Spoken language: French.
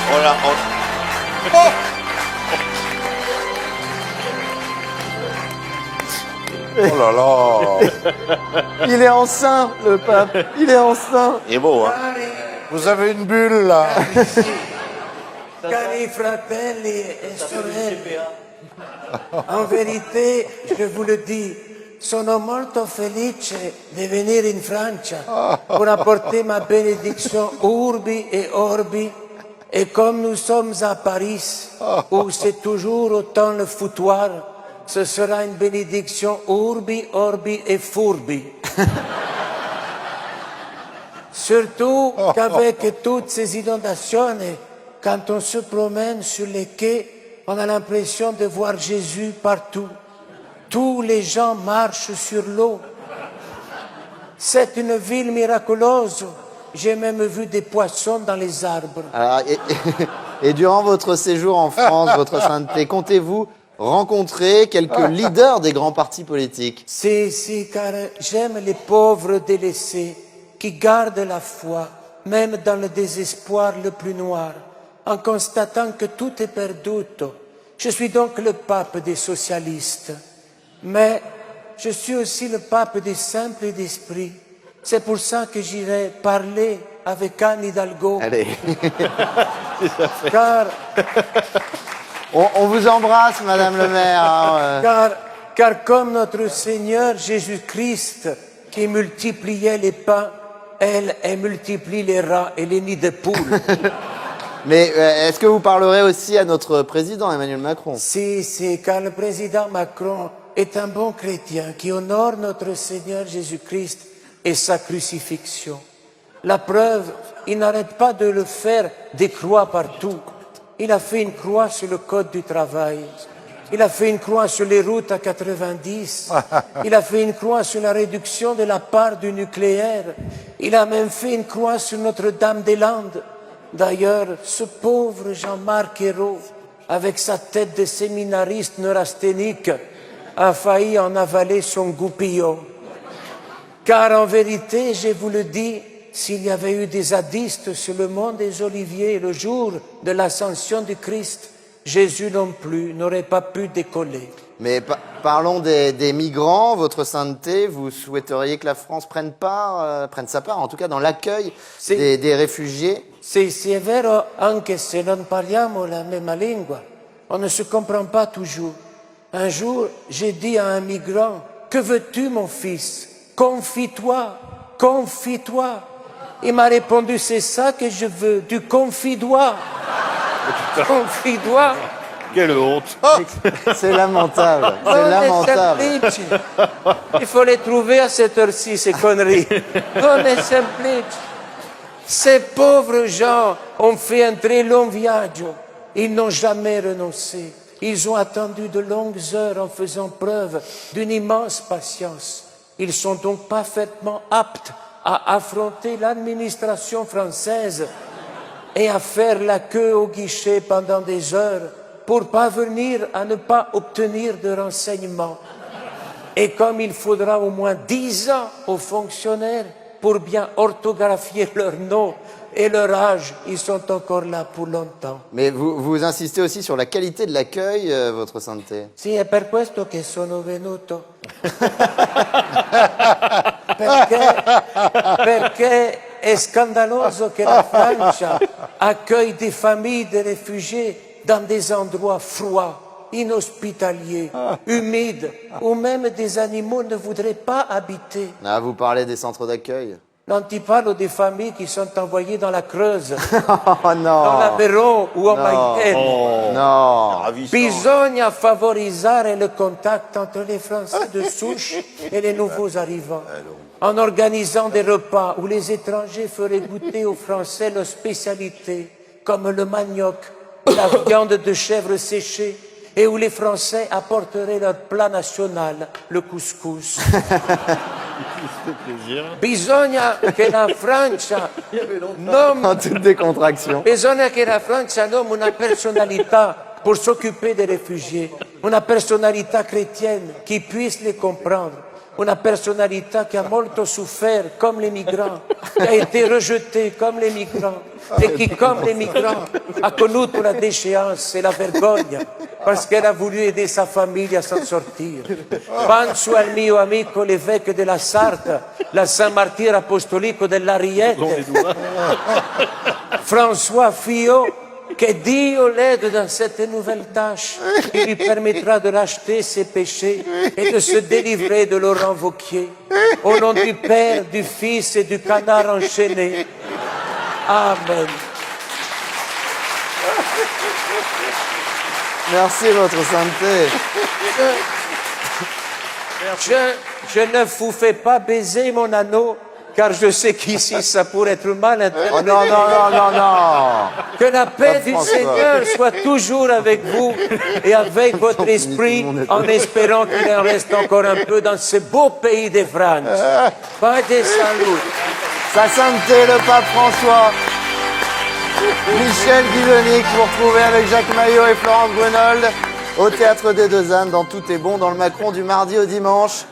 Oh là là. Il est enceint, le pape. Il est enceint. Il est beau, hein. Vous avez une bulle, là. Cari fratelli e sorelle, en vérité, je vous le dis, sono molto felice di venire in Francia pour apporter ma bénédiction urbi et orbi. Et comme nous sommes à Paris, où c'est toujours autant le foutoir, ce sera une bénédiction urbi, orbi et fourbi. Surtout qu'avec toutes ces inondations, quand on se promène sur les quais, on a l'impression de voir Jésus partout. Tous les gens marchent sur l'eau. C'est une ville miraculeuse. J'ai même vu des poissons dans les arbres. Alors, et durant votre séjour en France, votre sainteté, comptez-vous rencontrer quelques leaders des grands partis politiques? Si, car j'aime les pauvres délaissés qui gardent la foi, même dans le désespoir le plus noir, en constatant que tout est perdu. Je suis donc le pape des socialistes, mais je suis aussi le pape des simples et d'esprit. C'est pour ça que j'irai parler avec Anne Hidalgo. Allez. Car, on vous embrasse, Madame le maire. Hein, car comme notre Seigneur Jésus-Christ qui multipliait les pains, elle multiplie les rats et les nids de poules. Mais est-ce que vous parlerez aussi à notre président Emmanuel Macron? Si, car le président Macron est un bon chrétien qui honore notre Seigneur Jésus-Christ et sa crucifixion. La preuve, il n'arrête pas de le faire des croix partout. Il a fait une croix sur le code du travail. Il a fait une croix sur les routes à 90. Il a fait une croix sur la réduction de la part du nucléaire. Il a même fait une croix sur Notre-Dame-des-Landes. D'ailleurs, ce pauvre Jean-Marc Ayrault, avec sa tête de séminariste neurasthénique, a failli en avaler son goupillon. Car en vérité, je vous le dis, s'il y avait eu des zadistes sur le mont des Oliviers le jour de l'ascension du Christ, Jésus non plus n'aurait pas pu décoller. Mais parlons des migrants, votre sainteté, vous souhaiteriez que la France prenne sa part, en tout cas dans l'accueil des réfugiés? Sì, è vero, anche se non parliamo la même lingua, on ne se comprend pas toujours. Un jour, j'ai dit à un migrant, « Que veux-tu, mon fils? Confie-toi, confie-toi. » Il m'a répondu, « C'est ça que je veux, du confidois. » Confidois. Quelle honte. C'est lamentable, c'est lamentable. Il faut les trouver à cette heure-ci, ces conneries. On est semplice. Ces pauvres gens ont fait un très long viaggio. Ils n'ont jamais renoncé. Ils ont attendu de longues heures en faisant preuve d'une immense patience. Ils sont donc parfaitement aptes à affronter l'administration française et à faire la queue au guichet pendant des heures pour parvenir à ne pas obtenir de renseignements. Et comme il faudra au moins 10 ans aux fonctionnaires pour bien orthographier leur nom et leur âge, ils sont encore là pour longtemps. Mais vous insistez aussi sur la qualité de l'accueil, votre sainteté. Sì, è per questo che sono venuto. Perché è scandaloso che la Francia accueille des familles de réfugiés dans des endroits froids, inhospitaliers, humides, où même des animaux ne voudraient pas habiter. Ah, vous parlez des centres d'accueil. Non, tu parles des familles qui sont envoyées dans la Creuse, Oh non. dans l'Aveyron ou au Mayenne. Oh. Non. Bisogna favorizzare le contact entre les Français de souche et les nouveaux arrivants, en organisant des repas où les étrangers feraient goûter aux Français leurs spécialités, comme le manioc, la viande de chèvre séchée, et où les Français apporteraient leur plat national, le couscous. Bisogna che la Francia En toute décontraction. Bisogna che la Francia nomme una personalità pour s'occuper des réfugiés, una personalità chrétienne qui puisse les comprendre. una personalità che ha molto souffert comme les migrants, qui a été rejeté comme les migrants et qui, comme les migrants, a connu la déchéance et la vergogna parce qu'elle a voulu aider sa famille à s'en sortir. Penso al mio amico l'évêque de la Sarthe, la Saint Martyr apostolico dell'Ariete, François Fillon, que Dio l'aide dans cette nouvelle tâche qui lui permettra de racheter ses péchés et de se délivrer de Laurent Wauquiez. Au nom du Père, du Fils et du canard enchaîné. Amen. Merci, votre sainteté. Je ne vous fais pas baiser mon anneau, car je sais qu'ici ça pourrait être mal interprété. Oh non, non, non, non, non. Que la paix du François. Seigneur soit toujours avec vous et avec votre esprit, en espérant qu'il en reste encore un peu dans ce beau pays de France. Pas de salut. Sa sainteté, le pape François. Michel Guillonic, vous retrouvez avec Jacques Maillot et Florence Grenold au Théâtre des Deux Ânes dans Tout est bon dans le Macron du mardi au dimanche.